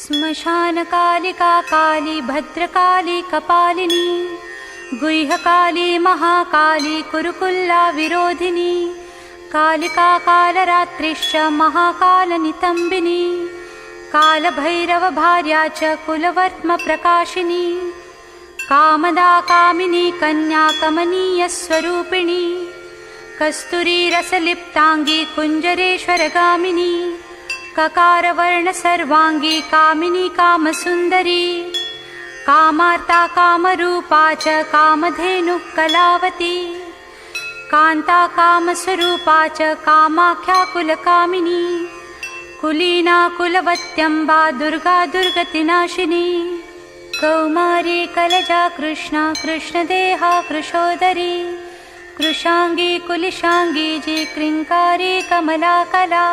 श्मशानकालिका काली भद्रकाली कपालिनी गुह्यकाली महाकाली कुरुकुल्ला विरोधिनी कालिका कालरात्रिश्च महाकालनितम्बिनी कालभैरवभार्या च कुलवर्त्म प्रकाशिनी कामदा कामिनी कन्या कमनीयस्वरूपिणी कस्तूरीरसलिप्ताङ्गी कुञ्जरेश्वरगामिनी ककारवर्ण सर्वांगी कामिनी कामसुंदरी कामार्ता कामरूपा च कामधेनुः कलावती कांता कामस्वरूपा च कामाख्या कुलकामिनी कुलीना कुलवत्यंबा दुर्गा दुर्गतिनाशिनी कौमारी कलजा कृष्णा कृष्णदेहा कृशोदरी कृशांगी कुलिशांगी जी क्रिंकारी कमलाकला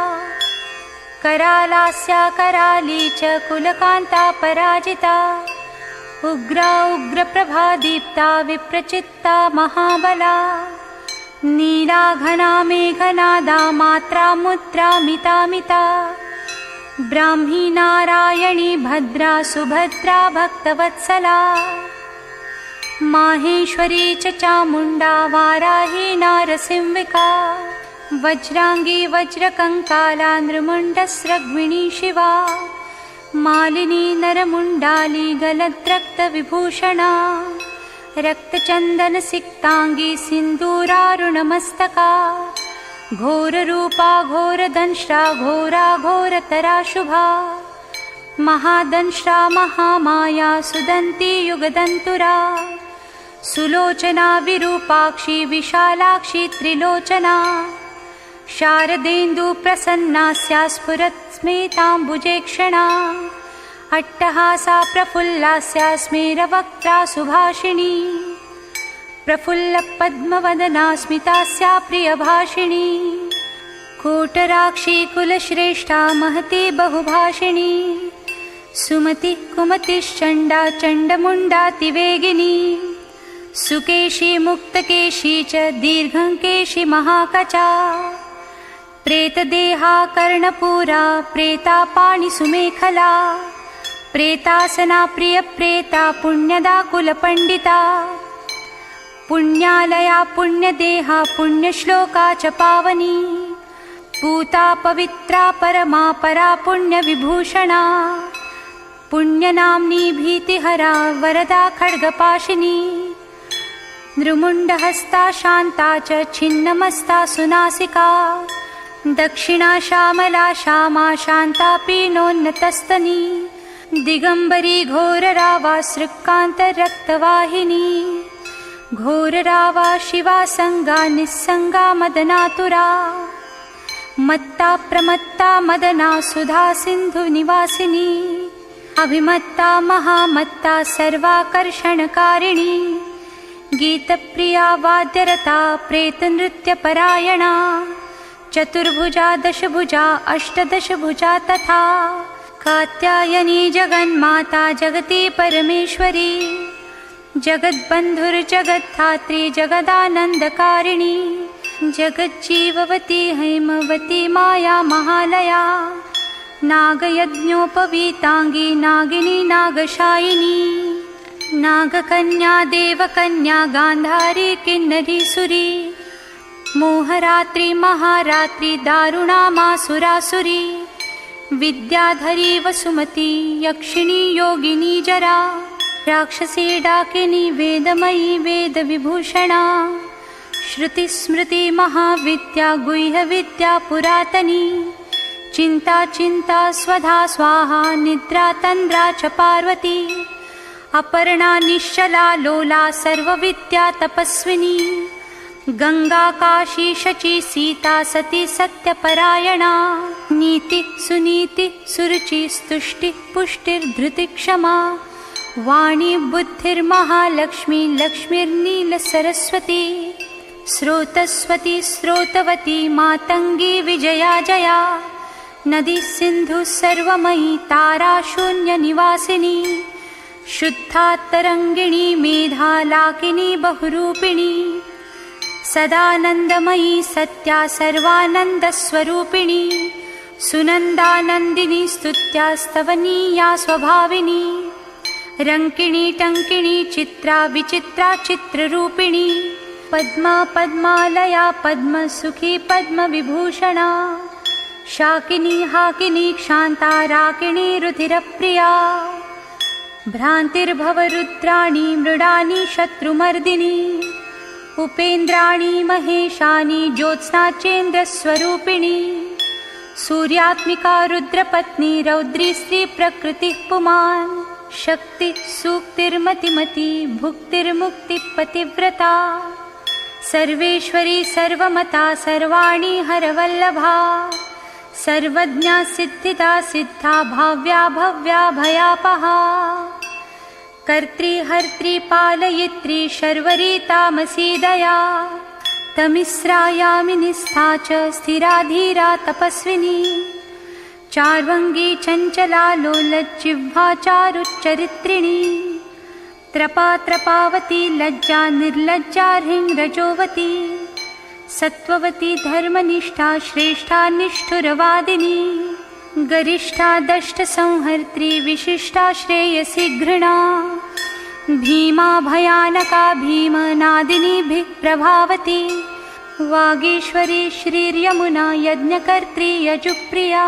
करालास्या कराली च कुलकांता पराजिता उग्रा उग्रप्रभा दीप्ता विप्रचित्ता महाबला नीला घना मेघनादा मात्रा मुद्रा मिता मिता ब्राह्मी नारायणी भद्रा सुभद्रा भक्तवत्सला माहेश्वरी च चामुण्डा वाराही नारसिंहिका वज्रांगी वज्रकंकाला नृमुण्डस्रग्विणी शिवा मालिनी नरमुण्डाली गलद्रक्तविभूषणा रक्तचन्दनसिक्तांगी सिन्दूरारुणमस्तका घोररूपा घोरदंष्ट्रा घोरा घोरतरा शुभा महादंष्ट्रा महामाया सुदन्ती युगदन्तुरा सुलोचना विरूपाक्षी विशालाक्षी त्रिलोचना शारदेन्दु प्रसन्नास्या स्फुरत् स्मेताम्बुजेक्षणा अट्टहासा प्रफुल्लास्या स्मेरवक्त्रा सुभाषिणी प्रफुल्लपद्मवदना स्मितास्या प्रियभाषिणी कोटराक्षी कुलश्रेष्ठा महती बहुभाषिणी सुमति कुमतिश्चण्डा चण्डमुण्डातिवेगिनी सुकेशी मुक्तकेशी च दीर्घंकेशी महाकचा प्रेतदेहा कर्णपूरा प्रेता पाणिसुमेखला प्रेतासना प्रियप्रेता पुण्यदा कुलपण्डिता पुण्यालया पुण्यदेहा पुण्यश्लोका च पावनी पूता पवित्रा परमा परा पुण्यविभूषणा पुण्यनाम्नी भीतिहरा वरदा खड्गपाशिनी नृमुण्डहस्ता शान्ता च छिन्नमस्ता सुनासिका दक्षिणा श्यामला श्यामा शान्ता पीनोन्नतस्तनी दिगंबरी घोररावा सृक्कान्तरक्तवाहिनी घोररावा शिवा संगा निस्संगा मदनातुरा मत्ता प्रमत्ता मदना सुधा सिंधु निवासिनी अभिमत्ता महामत्ता सर्वाकर्षणकारिणी गीतप्रिया वाद्यरता प्रेतनृत्यपरायणा चतुर्भुजा दशभुजा अष्टदशभुजा तथा कात्यायनी जगन्माता जगती परमेश्वरी जगद्बन्धुर्जगद्धात्री जगदानन्दकारिणी जगज्जीववती हैमवती माया महालया नागयज्ञोपवीतांगी नागिनी नागशायिनी नागकन्या देवकन्या गांधारी किन्नरी सुरी मोहरात्रि महारात्रि दारुणा मासुरासुरी विद्याधरी वसुमती यक्षिणी योगिनी जरा राक्षसी डाकिनी वेदमयी वेदविभूषणा श्रुतिस्मृति महाविद्या गुह्यविद्या पुरातनी चिंता चिंता स्वधा स्वाहा निद्रा तन्द्रा च पार्वती अपर्णा निश्चला लोला सर्वविद्या तपस्विनी गंगा काशी शची सीता सती सत्यपरायणा नीति सुनीति सुरुचि स्तुष्टि पुष्टिर्धृति क्षमा वाणी बुद्धिर्महालक्ष्मी लक्ष्मीर्नील सरस्वती स्रोतस्वती स्रोतवती मातंगी विजया जया नदी सिंधु सर्वमयी तारा शून्य निवासिनी शुद्धा तरंगिणी मेधा लाकिनी बहुरूपिणी सदानंदमयी सत्या सर्वानंद स्वरूपिणी सुनन्दानन्दिनी स्तुत्यास्तवनीया स्वभाविनी रङ्किणी टङ्किणी चित्रा विचित्रा चित्ररूपिणी पद्मा पद्मालया पद्मसुखी पद्मविभूषणा शाकिनी हाकिनी क्षान्ता राकिणी रुधिरप्रिया भ्रान्तिर्भवरुद्राणी मृडानी शत्रुमर्दिनी उपेन्द्राणी महेशानी ज्योत्स्ना चेन्द्रस्वरूपिणी सूर्यात्मिका रुद्रपत्नी रौद्री स्त्री प्रकृतिः पुमान् शक्ति सूक्तिर्मतिमती भुक्तिर्मुक्तिपतिव्रता सर्वेश्वरी सर्वमता सर्वाणी हरवल्लभा सर्वज्ञा सिद्धिदा सिद्धा भाव्या भव्या भयापहा कर्त्री हर्त्री पालयित्री शर्वरी तामसी दया तमिस्रा यामिनिस्था च स्थिरा धीरा तपस्विनी चार्वङ्गी चञ्चला लोलज्जिह्वा चारुच्चरित्रिणी त्रपा त्रपावती लज्जा निर्लज्जा ह्रीङ्रजोवती सत्त्ववती धर्मनिष्ठा श्रेष्ठा निष्ठुरवादिनी गरिष्ठा दष्टसंहर्त्री विशिष्टा श्रेयसी घृणा भीमा भयानका भीमनादिनीभिः प्रभावती वागीश्वरी श्रीर्यमुना यज्ञकर्त्री यजुप्रिया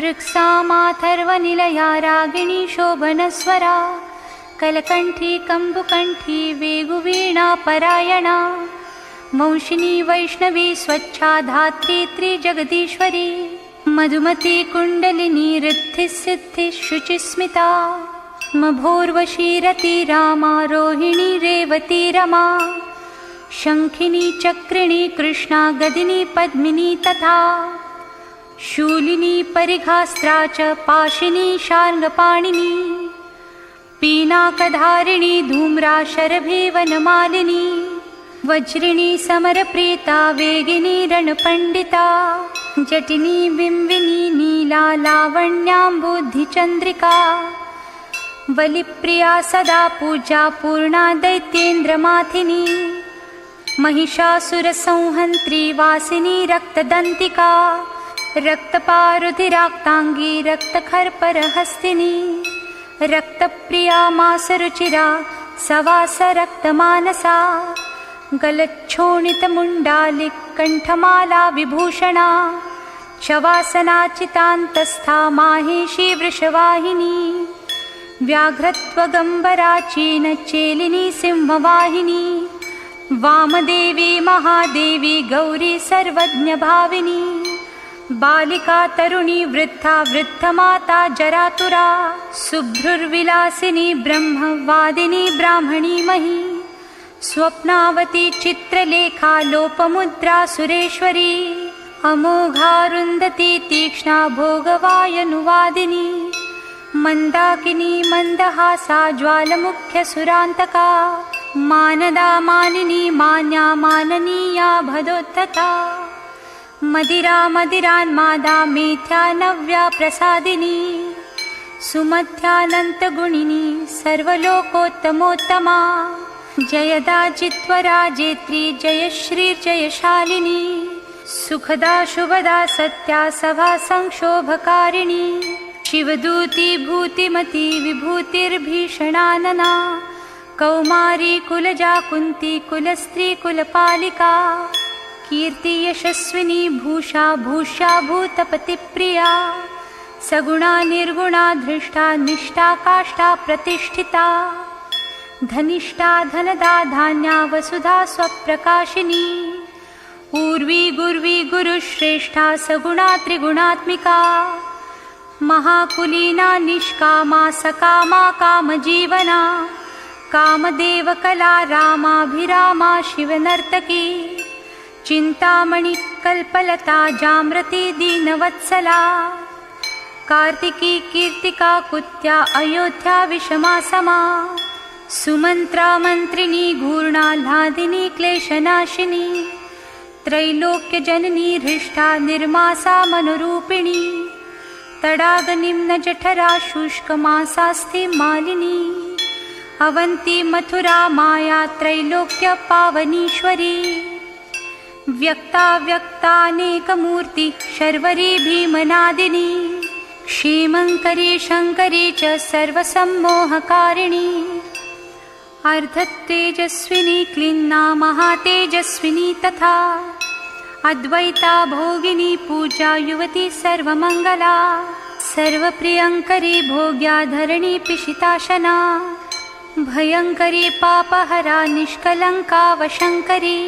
ऋक्सामाथर्वनिलया रागिणी शोभनस्वरा कलकण्ठी कम्बुकण्ठी वेगुवीणा परायणा मंशिनी वैष्णवी स्वच्छा धात्री त्रिजगदीश्वरी मधुमती कुण्डलिनी ऋद्धिः सिद्धिः शुचिस्मिता मभोर्वशीरती रामा रोहिणी रेवती रमा शङ्खिनी चक्रिणी कृष्णा गदिनी पद्मिनी तथा शूलिनी परिघास्त्रा च पाशिनी शार्ङ्गपाणिनी पीनाकधारिणी धूम्रा शरभीवनमालिनी वज्रिणी समरप्रीता वेगिनी रणपण्डिता जटिनी बिम्बिनी नीला लावण्याम्बुधिचन्द्रिका बलिप्रिया सदा पूजा पूर्णा दैत्येन्द्रमाथिनी महिषासुरसंहन्त्री वासिनी रक्तदन्तिका रक्तपारुधिराक्ताङ्गी रक्तखर्परहस्तिनी रक्तप्रिया मासरुचिरा सवासरक्तमानसा गलच्छोणितमुण्डालिकण्ठमाला विभूषणा शवासनाचितान्तस्था माहेशी वृषवाहिनी व्याघ्रत्वगम्बरा चीनचेलिनी सिंहवाहिनी वामदेवी महादेवी गौरी सर्वज्ञभाविनी बालिका तरुणी वृद्धा वृद्धमाता जरातुरा शुभ्रुर्विलासिनी ब्रह्मवादिनी ब्राह्मणी मही स्वप्नावती चित्रलेखा लोपमुद्रा सुरेश्वरी अमोघारुन्धती तीक्ष्णा भोगवायनुवादिनी मन्दाकिनी मन्दहासा ज्वालमुख्यसुरान्तका मानदा मानिनी मान्या माननीया भदोत्तता मदिरा मदिरान्मादा मेथ्या नव्या प्रसादिनी सुमध्यानन्तगुणिनी सर्वलोकोत्तमोत्तमा जयदा जित्वरा जेत्री जयश्रीर्जयशालिनी सुखदा शुभदा सत्या सभा संक्षोभकारिणी शिवदूती भूतिमती विभूतिर्भीषणानना कौमारी कुलजा कुन्ती कुलस्त्री कुलपालिका कीर्ति यशस्विनी भूषा भूष्या भूतपतिप्रिया सगुणा निर्गुणा धृष्टा निष्ठा काष्ठा प्रतिष्ठिता धनिष्ठा धनदा धान्या वसुधा स्वप्रकाशिनी ऊर्वी गुर्वी गुरुश्रेष्ठा सगुणा त्रिगुणात्मिका महाकुलीना निष्कामा सकामा कामजीवना कामदेवकला रामाभिरामा शिवनर्तकी चिन्तामणि कल्पलता जाम्रती दीनवत्सला कार्तिकी कीर्तिका कुत्या अयोध्या विषमा समा सुमन्त्रा मन्त्रिणी घूर्णाह्लादिनी क्लेशनाशिनी त्रैलोक्यजननी हृष्टा निर्मासा मनोरूपिणी तडागनिम्नजठरा शुष्कमासास्ति मालिनी अवन्ती मथुरा माया त्रैलोक्य पावनीश्वरी व्यक्ताव्यक्तानेकमूर्ति शर्वरी भीमनादिनी क्षेमङ्करी शङ्करी च सर्वसम्मोहकारिणी अर्धतेजस्विनी क्लिन्ना महातेजस्विनी तथा अद्वैता भोगिनी पूजा युवती सर्वमङ्गला सर्वप्रियङ्करी भोग्याधरणी पिशिताशना भयङ्करी पापहरा निष्कलङ्का वशङ्करी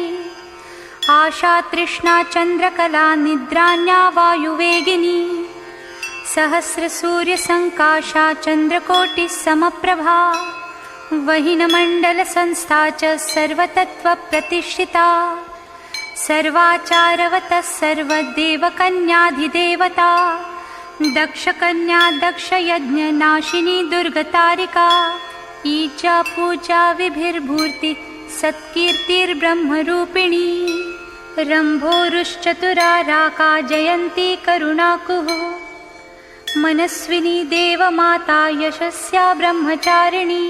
आशा तृष्णा चन्द्रकला निद्रान्या वायुवेगिनी सहस्रसूर्यसङ्काशा चन्द्रकोटिसमप्रभा वहिनमण्डलसंस्था च सर्वतत्त्वप्रतिष्ठिता सर्वाचारवतः सर्वदेवकन्याधिदेवता दक्षकन्या दक्षयज्ञनाशिनी दुर्गतारिका ईचा पूजा विभिर्भूर्ति सत्कीर्तिर्ब्रह्मरूपिणी रम्भोरुश्चतुराराका जयन्ती करुणाकुः मनस्विनी देवमाता यशस्या ब्रह्मचारिणी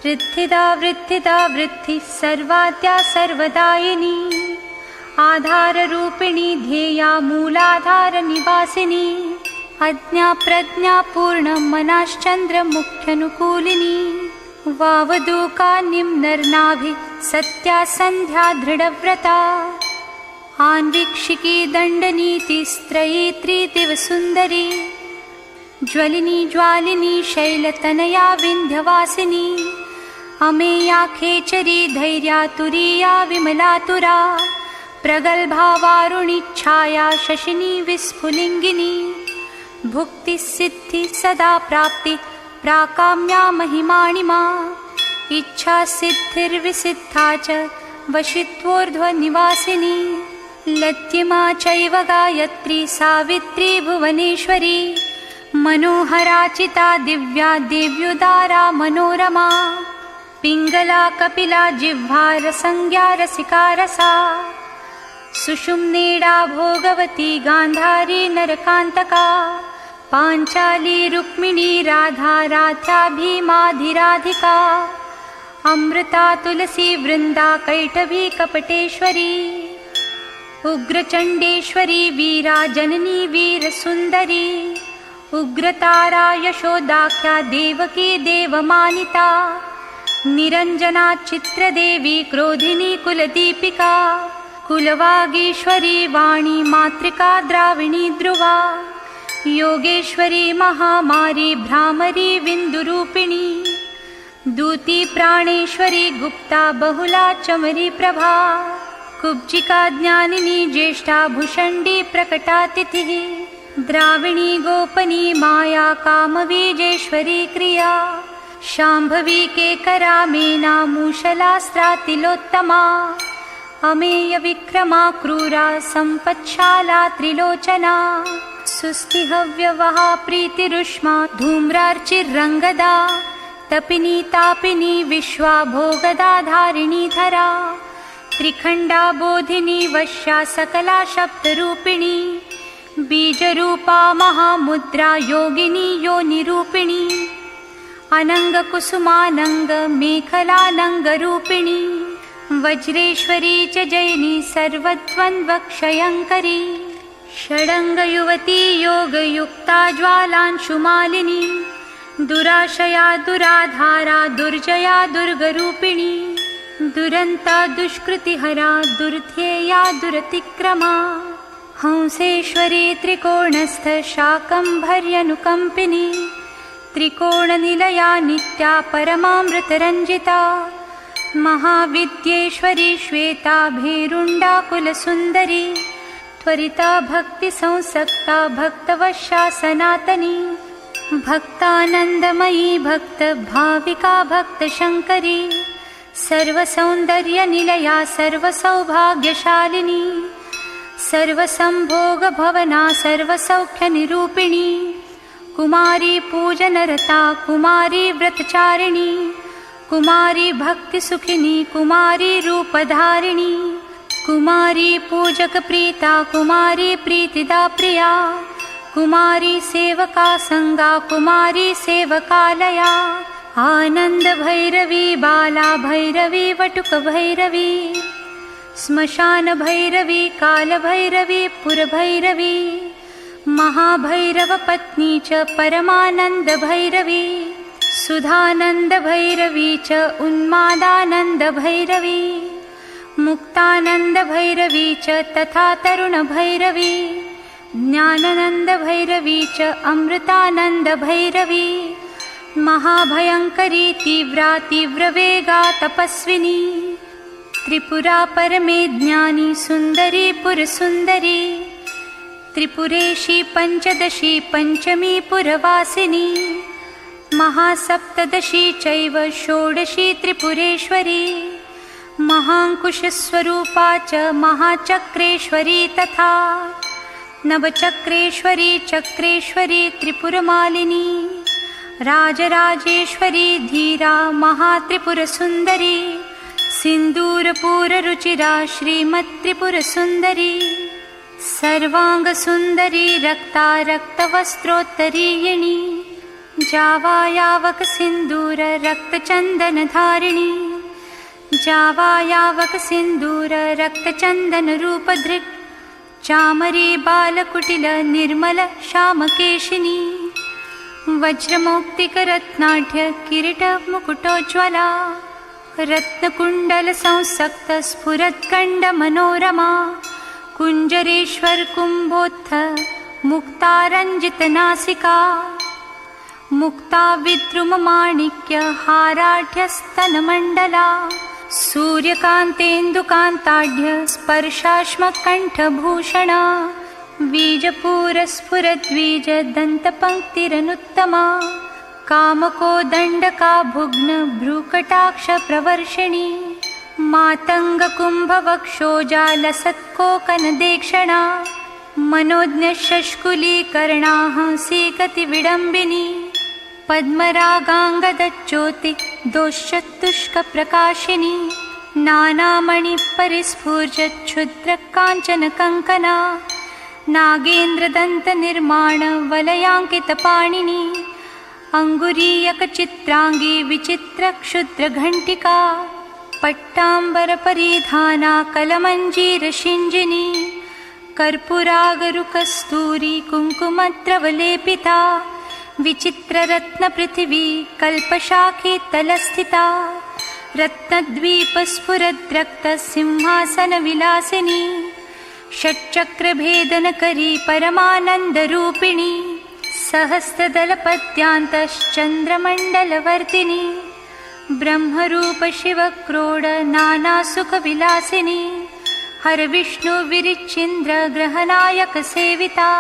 वृद्धिदा वृद्धिदा वृद्धिः सर्वाद्या सर्वदायिनी आधाररूपिणी ध्येया मूलाधारनिवासिनी अज्ञा प्रज्ञा पूर्णमनाश्चन्द्रमुख्यनुकूलिनी वावदूका निम्नर्नाभि सत्या सन्ध्या दृढव्रता आन्वीक्षिकी दण्डनीति स्त्रयी त्रिदिवसुन्दरी ज्वलिनी ज्वालिनी शैलतनया विन्ध्यवासिनी अमेया खेचरी धैर्या तुरीया विमलातुरा प्रगल्भा वारुणीच्छाया शशिनी विस्फुलिङ्गिनी भुक्तिसिद्धि सदा प्राप्ति प्राकाम्या महिमाणिमा इच्छा सिद्धिर्विसिद्धा च वशित्वोर्ध्वनिवासिनी लज्जिमा चैव गायत्री सावित्री भुवनेश्वरी मनोहराचिता दिव्या दिव्युदारा मनोरमा पिङ्गला कपिला जिह्वा रसंज्ञा रसिका रसा सुषुम्नेडा भोगवती गान्धारी नरकान्तका पाञ्चाली रुक्मिणी राधा राध्या भीमाधिराधिका अमृता तुलसी वृन्दा कैटभी कपटेश्वरी उग्रचण्डेश्वरी वीरा जननी वीरसुन्दरी उग्रतारा यशोदाख्या देवकी देवमानिता निरञ्जना चित्रदेवी क्रोधिनी कुलदीपिका कुलवागीश्वरी वाणी मातृका द्राविणी ध्रुवा योगेश्वरी महामारी भ्रामरी विन्दुरूपिणी दूती प्राणेश्वरी गुप्ता बहुला चमरी प्रभा कुब्जिका ज्ञानिनी ज्येष्ठा भुषण्डी प्रकटातिथिः द्राविणी गोपनी माया कामबीजेश्वरी क्रिया शाम्भवी केकरा मेना मूषलास्त्रातिलोत्तमा अमेय विक्रमा क्रूरा सम्पत्शाला त्रिलोचना सुस्तिहव्यवहा प्रीतिरुष्मा धूम्रार्चिरङ्गदा तपिनी तापिनी विश्वा भोगदा धारिणी धरा त्रिखण्डा बोधिनी वश्या सकला शब्दरूपिणी बीजरूपा महामुद्रा योगिनी योनिरूपिणी अनङ्गकुसुमानङ्ग मेखलानङ्गरूपिणी वज्रेश्वरी च जैनी सर्वद्वन्द्वक्षयङ्करी षडङ्गयुवती योगयुक्ता ज्वालांशुमालिनी दुराशया दुराधारा दुर्जया दुर्गरूपिणी दुरन्ता दुष्कृतिहरा दुर्ध्येया दुरतिक्रमा हंसेश्वरी त्रिकोणस्थ शाकम्भर्यनुकम्पिनी त्रिकोणनिलया नित्या परमामृतरञ्जिता महाविद्येश्वरी श्वेता भेरुण्डा कुलसुन्दरी त्वरिता भक्तिसंसक्ता भक्तवश्या सनातनी भक्तानन्दमयी भक्तभाविका भक्तशङ्करी सर्वसौन्दर्यनिलया सर्वसौभाग्यशालिनी सर्वसंभोगभवना सर्वसौख्यनिरूपिणी कुमारी पूजनरता कुमारी व्रतचारिणी कुमारी भक्तिसुखिनी कुमारी रूपधारिणी कुमारी पूजकप्रीता कुमारी प्रीतिदा प्रिया कुमारी सेवका संगा कुमारी सेवकालया आनंद भैरवी बाला भैरवी वटुक भैरवी श्मशानभैरवी कालभैरवी पुरभैरवी महाभैरवपत्नी च परमानन्दभैरवी सुधानन्दभैरवी च उन्मादानन्दभैरवी मुक्तानन्दभैरवी च तथा तरुणभैरवी ज्ञानानन्दभैरवी च अमृतानन्दभैरवी महाभयङ्करी तीव्रा तीव्रवेगा तपस्विनी त्रिपुरा परमे ज्ञानी सुन्दरी पुरसुन्दरी त्रिपुरेशी पञ्चदशी पञ्चमी पुरवासिनी महासप्तदशी चैव षोडशी त्रिपुरेश्वरी महाङ्कुशस्वरूपा च महाचक्रेश्वरी तथा नवचक्रेश्वरी चक्रेश्वरी त्रिपुरमालिनी राजराजेश्वरी धीरा महात्रिपुरसुन्दरी सिन्दूरपूररुचिरा श्रीमत्त्रिपुरसुन्दरी सर्वाङ्गसुन्दरी रक्ता रक्तवस्त्रोत्तरीयिणी जावायावक सिन्दूर रक्तचन्दनधारिणी जावायावक सिन्दूर रक्तचन्दनरूपधृक् चामरी बालकुटिल निर्मल श्यामकेशिनी वज्रमौक्तिकरत्नाढ्य किरीटमुकुटोज्ज्वला रत्नकुण्डलसंसक्त स्फुरत्कण्डमनोरमा कुञ्जरेश्वर कुम्भोत्थ मुक्तारञ्जितनासिका मुक्ता विद्रुममाणिक्य हाराढ्यस्तनमण्डला सूर्यकान्तेन्दुकान्ताढ्य स्पर्शाश्मकण्ठभूषणा बीजपूरस्फुरद्विजदन्तपङ्क्तिरनुत्तमा कामकोदण्डका भुग्न भ्रूकटाक्षप्रवर्षिणी मातङ्गकुम्भवक्षोजालसत्कोकनदेक्षणा मनोज्ञशष्कुलीकर्णाः सीकतिविडम्बिनी पद्मरागाङ्गदज्योति दोश्चतुष्कप्रकाशिनी नानामणिपरिस्फूर्जच्छुद्रकाञ्चनकङ्कना नागेन्द्रदन्तनिर्माण वलयाङ्कितपाणिनी अङ्गुरीयकचित्राङ्गी विचित्रक्षुद्रघण्टिका पट्टाम्बरपरिधाना कलमञ्जीरशिञ्जिनी कर्पूरागरुकस्तूरी कुङ्कुमद्रवलेपिता विचित्ररत्नपृथिवी कल्पशाखीतलस्थिता रत्नद्वीपस्फुरद्रक्तसिंहासनविलासिनी षट्चक्रभेदनकरी परमानन्दरूपिणी सहस्रदलपद्यान्तश्चन्द्रमण्डलवर्तिनी ब्रह्मरूपशिवक्रोड नानासुखविलासिनी हरविष्णुविरिच्चिन्द्रग्रहनायकसेविता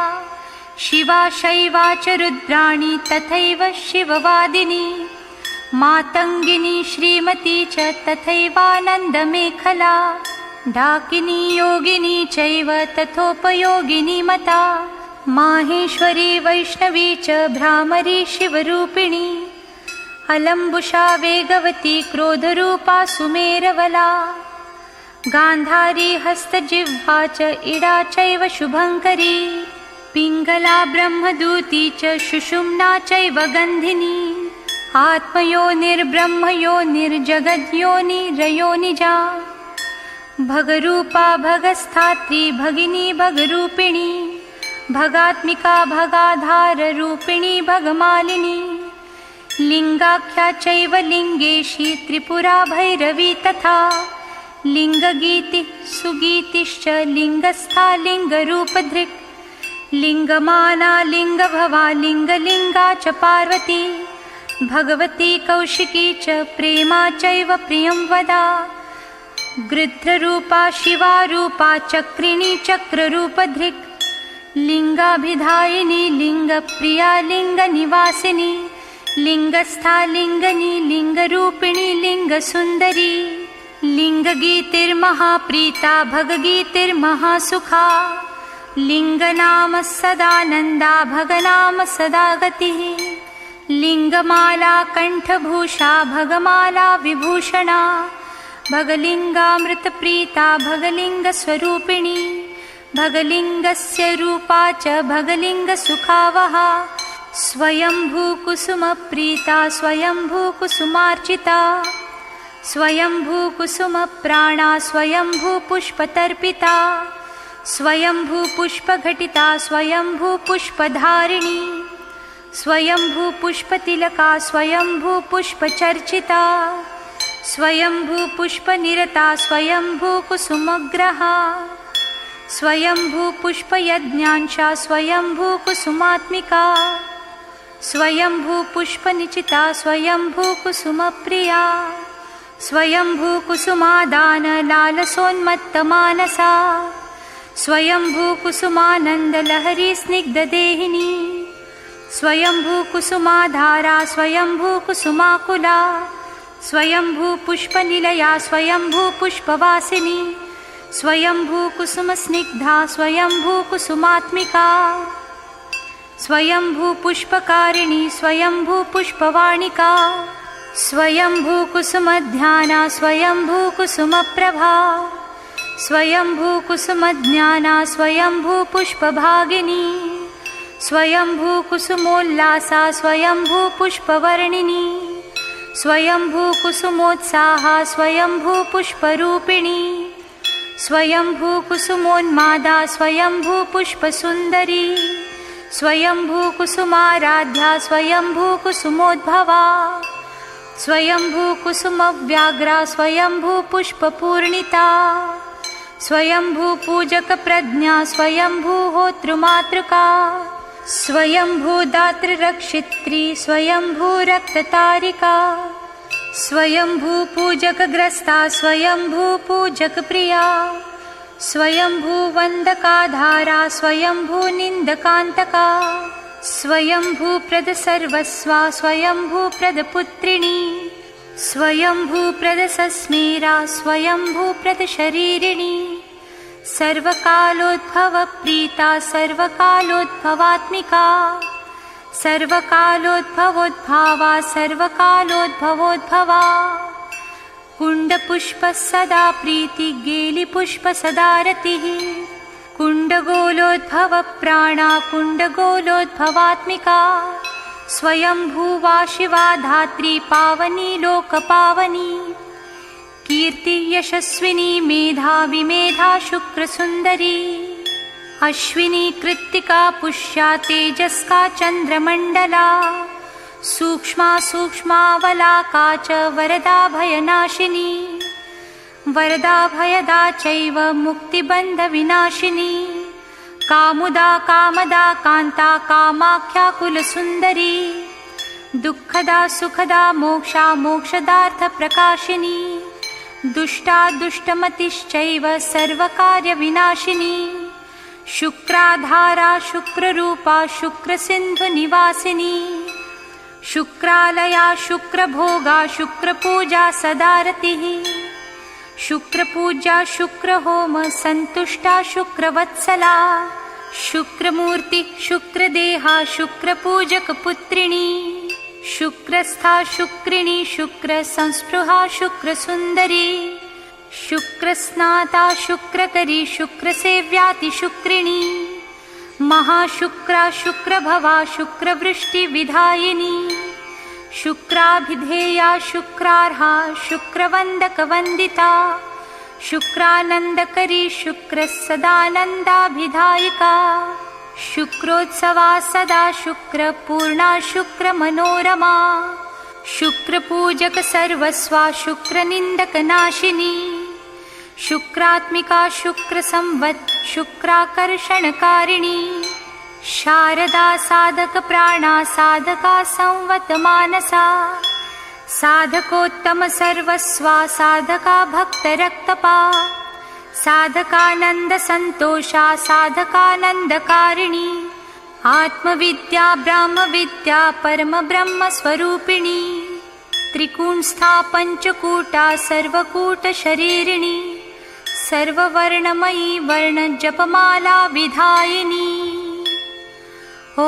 शिवा शैवा च रुद्राणी तथैव शिववादिनी मातङ्गिनी श्रीमती च तथैवानन्दमेखला डाकिनी योगिनी चैव तथोपयोगिनी मता माहेश्वरी वैष्णवी च भ्रामरी शिवरूपिणी अलम्बुषा वेगवती क्रोधरूपा सुमेरवला गान्धारी हस्तजिह्वा च इडा चैव शुभङ्करी पिङ्गला ब्रह्मदूती च सुषुम्ना चैव गन्धिनी आत्मयोनिर्ब्रह्मयोनिर्जगद्योनिरयोनिजा भगरूपा भगस्थात्री भगिनी भगरूपिणी भगात्मिका भगाधाररूपिणी भगमालिनी लिङ्गाख्या चैव लिङ्गेशी त्रिपुरा भैरवी तथा लिङ्गगीति सुगीतिश्च लिङ्गस्था लिङ्गरूपधृक् लिङ्गमाना लिङ्गभवा लिङ्गलिङ्गा च पार्वती भगवती कौशिकी च प्रेमा चैव प्रियं वदा गृध्ररूपा शिवारूपा चक्रिणी चक्ररूपधृक् लिङ्गाभिधायिनी लिङ्गप्रिया लिङ्गनिवासिनी लिङ्गस्था लिङ्गनी लिङ्गरूपिणी लिङ्गसुन्दरी लिङ्गगीतिर्महाप्रीता भगगीतिर्महासुखा लिङ्गनाम सदानन्दा भगनाम सदा गतिः लिङ्गमाला कण्ठभूषा भगमाला विभूषणा भगलिङ्गामृतप्रीता भगलिङ्गस्वरूपिणी भगलिङ्गस्य रूपा च भगलिङ्गसुखावहा स्वयंभूकुसुमप्रीता स्वयंभूकुसुमार्चिता स्वयंभू कुसुम प्राणा स्वयंभू पुष्पतर्पिता स्वयंभू पुष्पघटिता स्वयंभू पुष्पधारिणी स्वयंभू पुष्पतिलका स्वयंभू पुष्पचर्चिता स्वयंभू पुष्पनिरता स्वयंभू कुसुमग्रहा स्वयंभू पुष्पयज्ञांशा स्वयंभू कुसुमात्मिका स्वयंभू पुष्पनिचिता स्वयंभू कुसुमप्रिया स्वयंभू कुसुमादान लालसोन्मत्तमानसा स्वयंभू कुसुमानन्दलहरी स्निग्धदेहिनी स्वयंभू कुसुमाधारा स्वयंभू कुसुमाकुला स्वयंभू पुष्पनिलया स्वयंभू पुष्पवासिनी स्वयंभू कुसुमस्निग्धा स्वयंभू कुसुमात्मिका स्वयंभू पुष्पकारिणी स्वयंभू पुष्पवाणिका स्वयंभू कुसुमध्याना स्वयंभू कुसुमप्रभा स्वयंभू कुसुमज्ञाना स्वयंभू पुष्पभागिनी स्वयंभू कुसुमोल्लासा स्वयंभू पुष्पवर्णिनी स्वयंभू कुसुमोत्साहा स्वयंभू पुष्परूपिणी स्वयंभू कुसुमोन्मादा स्वयंभू पुष्पसुन्दरी स्वयंभू कुसुमाराध्या स्वयंभू कुसुमोद्भवा स्वयंभू कुसुमव्याघ्रा स्वयंभू पुष्पपूर्णिता स्वयंभू पूजक प्रज्ञा स्वयंभू होतृमातृका स्वयंभू दातृरक्षित्री स्वयंभू रक्ततारिका स्वयंभू पूजकग्रस्ता स्वयंभू पूजकप्रिया स्वयंभू वन्दकाधारा स्वयंभू निन्दकान्तका स्वयंभू प्रद सर्वस्वा स्वयंभू प्रद पुत्रिणी स्वयंभू प्रद सस्मेरा स्वयंभू प्रद शरीरिणी सर्वकालोद्भव प्रीता सर्वकालोद्भवात्मिका सर्वकालोद्भवोद्भावा सर्वकालोद्भवोद्भवा कुण्डपुष्प सदा प्रीति गेलिपुष्प सदा रतिः कुण्डगोलोद्भव प्राणा कुण्डगोलोद्भवात्मिका स्वयंभूवा शिवा धात्री पावनी लोकपावनी कीर्ति यशस्विनी मेधावी मेधा शुक्रसुन्दरी अश्विनी कृत्तिका पुष्या तेजस्का चन्द्रमण्डला सूक्ष्मा सूक्ष्मावलाका च वरदा भयनाशिनी वरदा भयदा चैव मुक्तिबन्धविनाशिनी कामुदा कामदा कान्ता कामाख्या कुलसुन्दरी दुःखदा सुखदा मोक्षा मोक्षदार्थप्रकाशिनी दुष्टा दुष्टमतिश्चैव सर्वकार्यविनाशिनी शुक्राधारा शुक्ररूपा शुक्रसिन्धुनिवासिनी शुक्रालया शुक्रभोगा शुक्रपूजा सदा रतिः शुक्रपूजा शुक्रहोम सन्तुष्टा शुक्रवत्सला शुक्रमूर्ति शुक्रदेहा शुक्रपूजकपुत्रिणी शुक्रस्था शुक्रिणी शुक्रसंस्पृहा शुक्रसुन्दरी शुक्रस्नाता शुक्रकरी शुक्रसेव्याति शुक्रिणी महाशुक्रा शुक्रभवा शुक्रवृष्टिविधायिनी शुक्राभिधेया शुक्रार्हा शुक्रवन्दकवन्दिता शुक्रानन्दकरी शुक्रसदानन्दाभिधायिका शुक्रोत्सवा सदा शुक्रपूर्णा शुक्रमनोरमा शुक्रपूजक सर्वस्वा शुक्रनिन्दकनाशिनी शुक्रात्मिका शुक्रसंवत् शुक्राकर्षणकारिणी शारदा साधक प्राणा साधका संवत मानसा साधकोत्तम सर्वस्वा साधका भक्तरक्तपा साधकानंद संतोषा साधकानंदकारिणी आत्मविद्या ब्रह्मविद्या परम ब्रह्म स्वरूपिणी त्रिकूंस्था पंचकूटा सर्वकूट शरीरिणी सर्ववर्णमयी वर्ण जपमाला विधायिनी। ओ